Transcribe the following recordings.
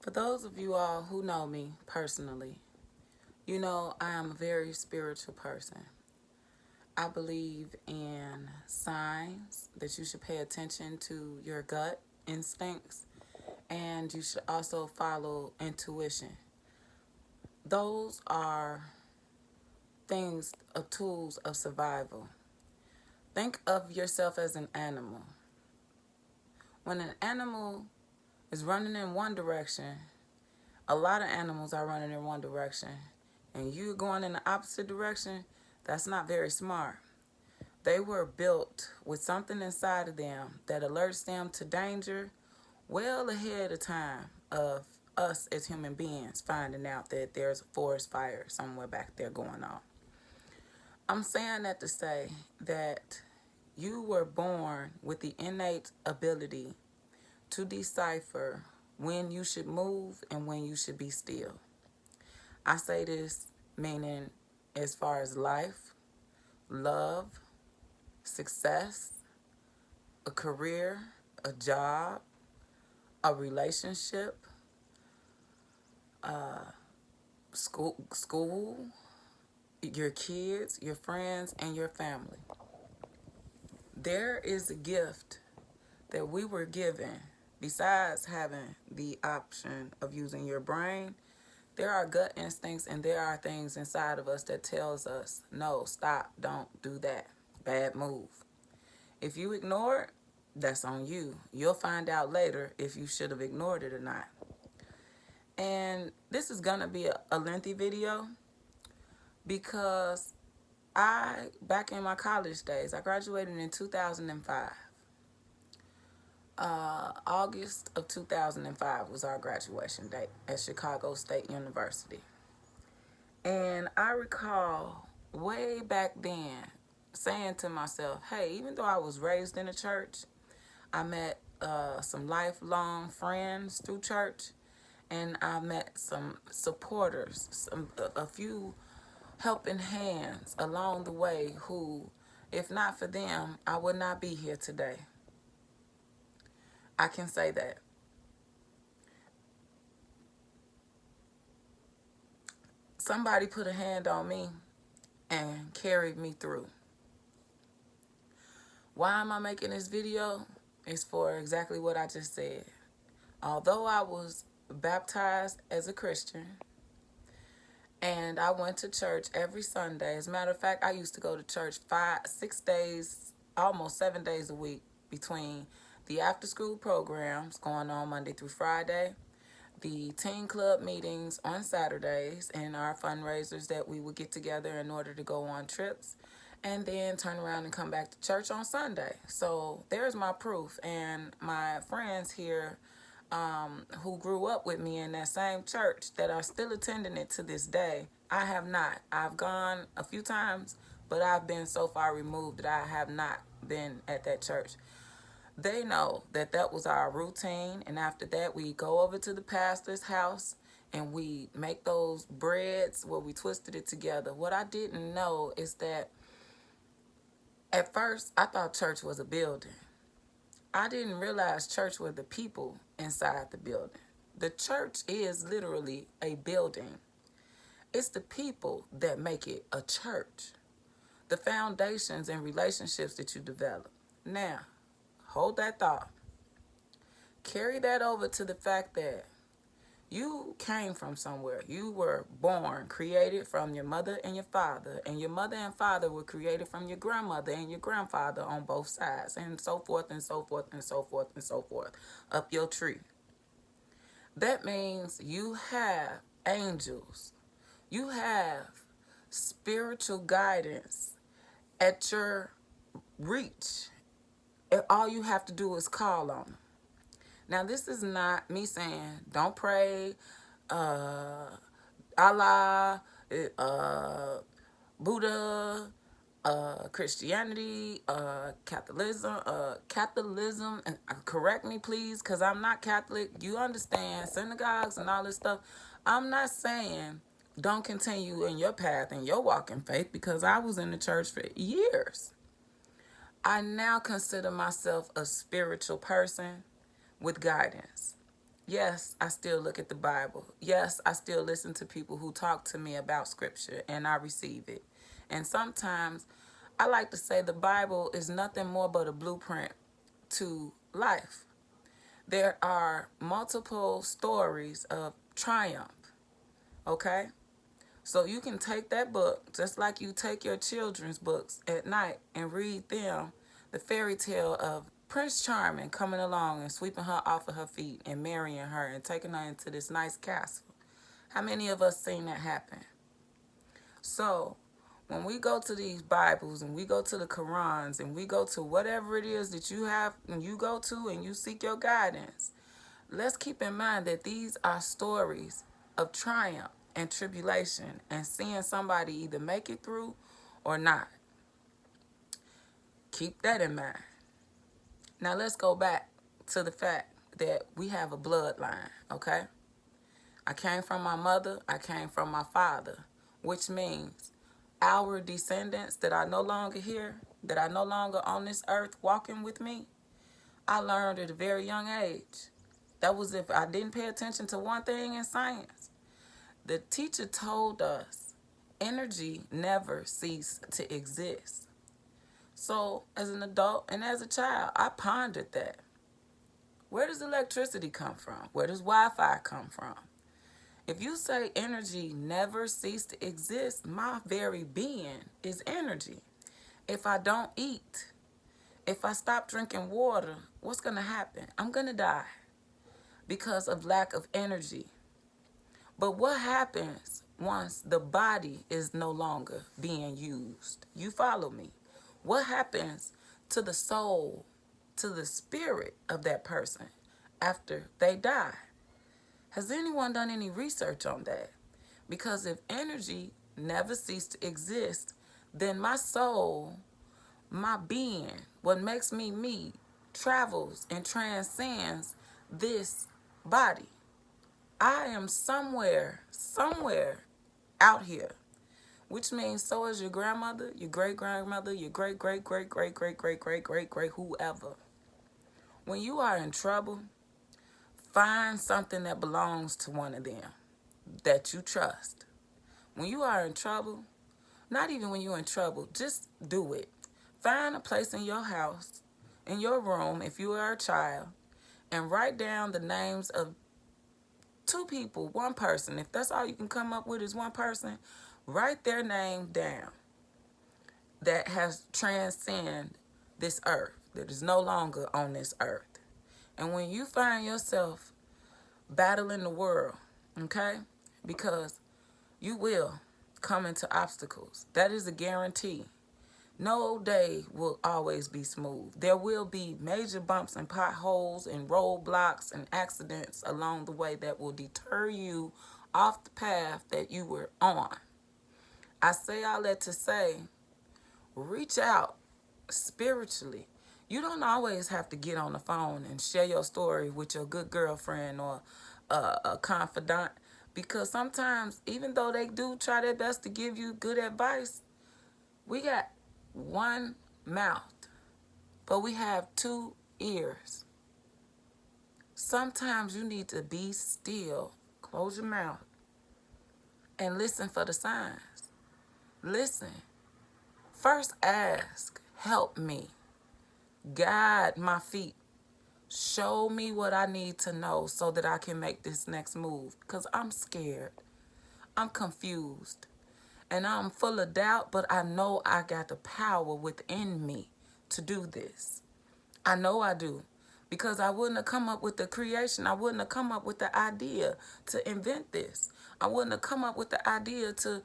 For those of you all who know me personally, you know I am a very spiritual person. I believe in signs, that you should pay attention to your gut instincts, and you should also follow intuition. Those are things, tools of survival. Think of yourself as an animal. When an animal is running in one direction, a lot of animals are running in one direction, and you're going in the opposite direction. That's not very smart. They were built with something inside of them that alerts them to danger well ahead of time of us as human beings finding out that there's a forest fire somewhere back there going on. I'm saying that to say that you were born with the innate ability to decipher when you should move and when you should be still. I say this meaning as far as life, love, success, a career, a job, a relationship, school, your kids, your friends, and your family. There is a gift that we were given. Besides having the option of using your brain, there are gut instincts and there are things inside of us that tells us, no, stop, don't do that. Bad move. If you ignore it, that's on you. You'll find out later if you should have ignored it or not. And this is going to be a lengthy video because back in my college days, I graduated in 2005. August of 2005 was our graduation date at Chicago State University. And I recall way back then saying to myself, hey, even though I was raised in a church, I met some lifelong friends through church, and I met some supporters, a few helping hands along the way who, if not for them, I would not be here today. I can say that. Somebody put a hand on me and carried me through. Why am I making this video? It's for exactly what I just said. Although I was baptized as a Christian and I went to church every Sunday. As a matter of fact, I used to go to church 6 days, almost 7 days a week, between the after school programs going on Monday through Friday, the teen club meetings on Saturdays, and our fundraisers that we would get together in order to go on trips, and then turn around and come back to church on Sunday. So there's my proof. And my friends here who grew up with me in that same church that are still attending it to this day, I have not. I've gone a few times, but I've been so far removed that I have not been at that church. They know that that was our routine, and after that we go over to the pastor's house and we make those breads where we twisted it together. What I didn't know is that at first I thought church was a building. I didn't realize church were the people inside the building. The church is literally a building. It's the people that make it a church. The foundations and relationships that you develop. Now, hold that thought. Carry that over to the fact that you came from somewhere. You were born, created from your mother and your father. And your mother and father were created from your grandmother and your grandfather on both sides. And so forth and so forth and so forth and so forth up your tree. That means you have angels. You have spiritual guidance at your reach. And all you have to do is call on them. Now, this is not me saying don't pray, Allah, Buddha, Christianity, Catholicism, and correct me please, because I'm not Catholic. You understand, synagogues and all this stuff. I'm not saying don't continue in your path and your walk in faith, because I was in the church for years. I now consider myself a spiritual person with guidance. Yes, I still look at the Bible. Yes, I still listen to people who talk to me about scripture and I receive it. And sometimes I like to say the Bible is nothing more but a blueprint to life. There are multiple stories of triumph, okay? So you can take that book, just like you take your children's books at night and read them, the fairy tale of Prince Charming coming along and sweeping her off of her feet and marrying her and taking her into this nice castle. How many of us seen that happen? So when we go to these Bibles and we go to the Qurans and we go to whatever it is that you have and you go to and you seek your guidance, let's keep in mind that these are stories of triumph and tribulation and seeing somebody either make it through or not. Keep that in mind. Now let's go back to the fact that we have a bloodline, okay? I came from my mother, I came from my father, which means our descendants that are no longer here, that are no longer on this earth walking with me, I learned at a very young age. That was if I didn't pay attention to one thing in science. The teacher told us energy never ceased to exist. So as an adult and as a child, I pondered that. Where does electricity come from? Where does Wi-Fi come from? If you say energy never ceased to exist, my very being is energy. If I don't eat, if I stop drinking water, what's going to happen? I'm going to die because of lack of energy. But what happens once the body is no longer being used? You follow me? What happens to the soul, to the spirit of that person after they die? Has anyone done any research on that? Because if energy never ceased to exist, then my soul, my being, what makes me me, travels and transcends this body. I am somewhere out here, which means so is your grandmother, your great-grandmother, your great-great-great-great-great-great-great-great, whoever. When you are in trouble, find something that belongs to one of them that you trust. When you are in trouble, not even when you're in trouble, just do it. Find a place in your house, in your room, if you are a child, and write down the names of two people, one person. If that's all you can come up with is one person, write their name down that has transcended this earth, that is no longer on this earth. And when you find yourself battling the world, okay, because you will come into obstacles. That is a guarantee. No day will always be smooth. There will be major bumps and potholes and roadblocks and accidents along the way that will deter you off the path that you were on. I say all that to say, reach out spiritually. You don't always have to get on the phone and share your story with your good girlfriend or a confidant, because sometimes, even though they do try their best to give you good advice, we got one mouth, but we have two ears. Sometimes you need to be still, close your mouth, and listen for the signs. Listen. First ask, help me, guide my feet, show me what I need to know so that I can make this next move, because I'm scared, I'm confused, and I'm full of doubt, but I know I got the power within me to do this. I know I do, because I wouldn't have come up with the creation. I wouldn't have come up with the idea to invent this. I wouldn't have come up with the idea to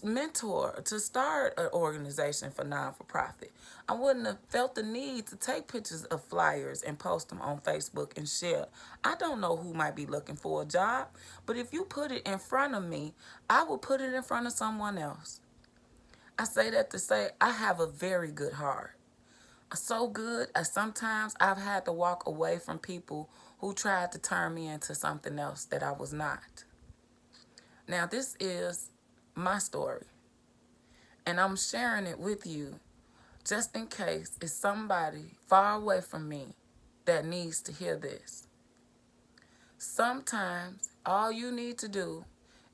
mentor, to start an organization for non-for-profit. I wouldn't have felt the need to take pictures of flyers and post them on Facebook and share. I don't know who might be looking for a job, but if you put it in front of me, I will put it in front of someone else. I say that to say I have a very good heart. So good, sometimes I've had to walk away from people who tried to turn me into something else that I was not. Now, this is my story, and I'm sharing it with you just in case it's somebody far away from me that needs to hear this. Sometimes all you need to do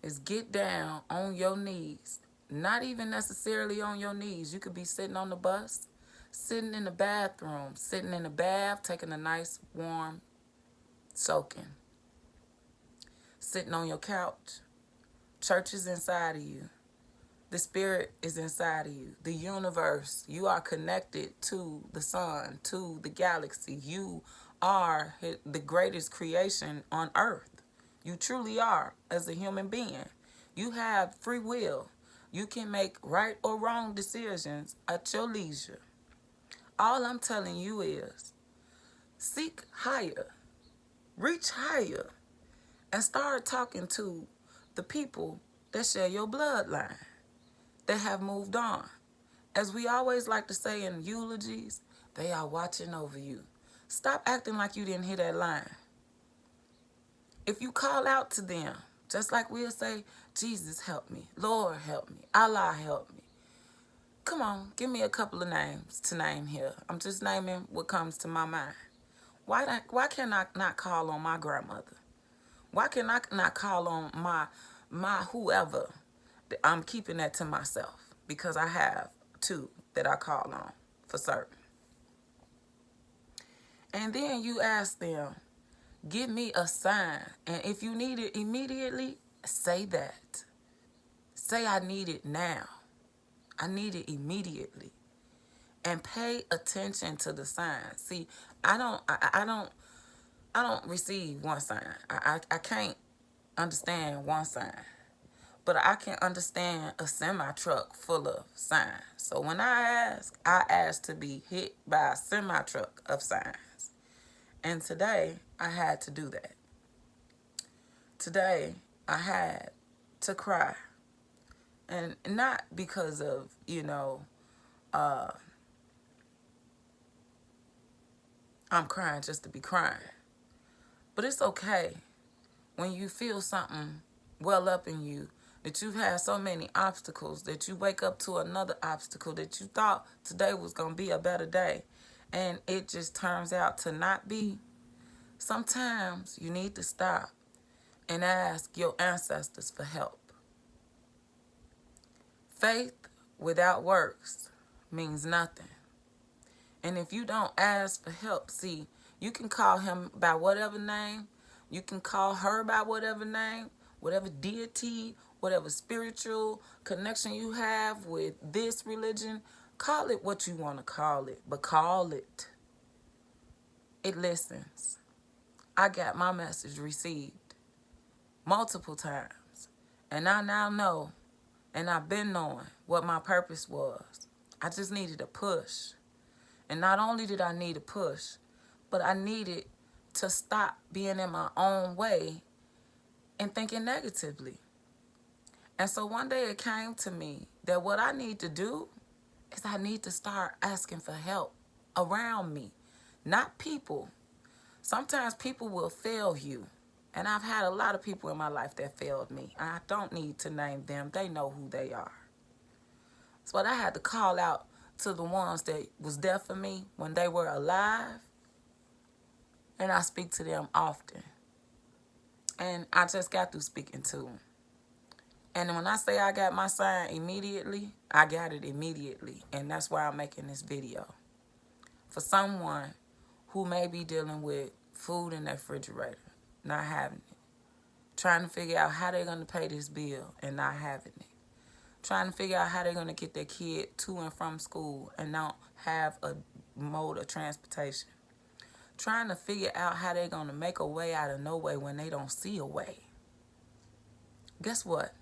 is get down on your knees. Not even necessarily on your knees. You could be sitting on the bus, sitting in the bathroom, sitting in the bath, taking a nice warm soaking, sitting on your couch. Church is inside of you. The spirit is inside of you. The universe, you are connected to the sun, to the galaxy. You are the greatest creation on earth. You truly are as a human being. You have free will. You can make right or wrong decisions at your leisure. All I'm telling you is seek higher, reach higher, and start talking to the people that share your bloodline, that have moved on. As we always like to say in eulogies, they are watching over you. Stop acting like you didn't hear that line. If you call out to them, just like we'll say, Jesus help me, Lord help me, Allah help me. Come on, give me a couple of names to name here. I'm just naming what comes to my mind. Why can I not call on my grandmother? Why can I not call on my whoever? I'm keeping that to myself because I have two that I call on for certain. And then you ask them, give me a sign. And if you need it immediately, say that. Say I need it now. I need it immediately. And pay attention to the signs. See, I don't receive one sign. I can't understand one sign. But I can understand a semi-truck full of signs. So when I ask to be hit by a semi-truck of signs. And today, I had to do that. Today, I had to cry. And not because of, I'm crying just to be crying. But it's okay when you feel something well up in you, that you've had so many obstacles, that you wake up to another obstacle, that you thought today was going to be a better day, and it just turns out to not be. Sometimes you need to stop and ask your ancestors for help. Faith without works means nothing. And if you don't ask for help, see, you can call him by whatever name. You can call her by whatever name, whatever deity, whatever spiritual connection you have with this religion. Call it what you want to call it, but call it. It listens. I got my message received multiple times. And I now know, and I've been knowing what my purpose was. I just needed a push. And not only did I need a push, but I needed to stop being in my own way and thinking negatively. And so one day it came to me that what I need to do is I need to start asking for help around me, not people. Sometimes people will fail you. And I've had a lot of people in my life that failed me. I don't need to name them. They know who they are. So I had to call out to the ones that was there for me when they were alive. And I speak to them often. And I just got through speaking to them. And when I say I got my sign immediately, I got it immediately. And that's why I'm making this video. For someone who may be dealing with food in their refrigerator, not having it. Trying to figure out how they're going to pay this bill and not having it. Trying to figure out how they're going to get their kid to and from school and not have a mode of transportation. Trying to figure out how they're going to make a way out of no way when they don't see a way. Guess what?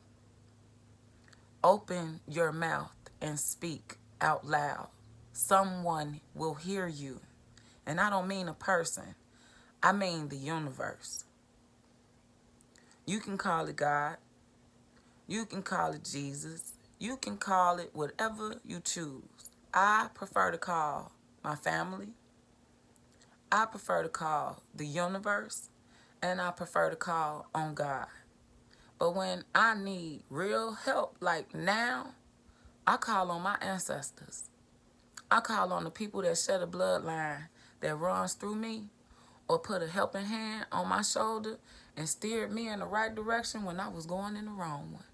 Open your mouth and speak out loud. Someone will hear you. And I don't mean a person. I mean the universe. You can call it God. You can call it Jesus. You can call it whatever you choose. I prefer to call my family. I prefer to call the universe. And I prefer to call on God. But when I need real help, like now, I call on my ancestors. I call on the people that share the bloodline that runs through me, or put a helping hand on my shoulder and steered me in the right direction when I was going in the wrong one.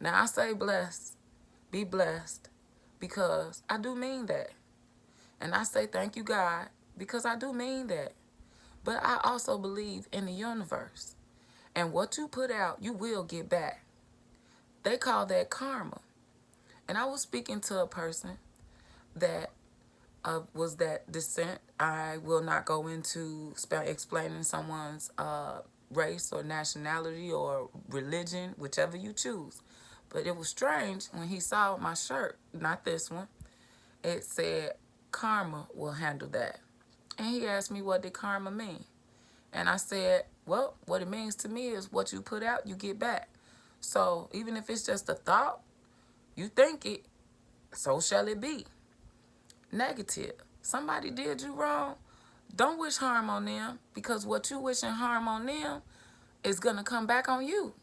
Now I say blessed, be blessed, because I do mean that. And I say thank you, God, because I do mean that. But I also believe in the universe. And what you put out, you will get back. They call that karma. And I was speaking to a person that was that descent. I will not go into explaining someone's race or nationality or religion, whichever you choose. But it was strange when he saw my shirt, not this one. It said, karma will handle that. And he asked me, what did karma mean? And I said, well, what it means to me is what you put out, you get back. So even if it's just a thought, you think it, so shall it be. Negative. Somebody did you wrong, don't wish harm on them, because what you wishing harm on them is going to come back on you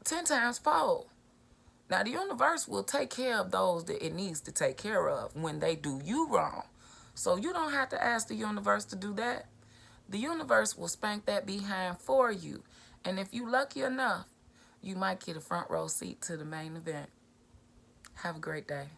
10 times fold. Now, the universe will take care of those that it needs to take care of when they do you wrong. So you don't have to ask the universe to do that. The universe will spank that behind for you. And if you lucky enough, you might get a front row seat to the main event. Have a great day.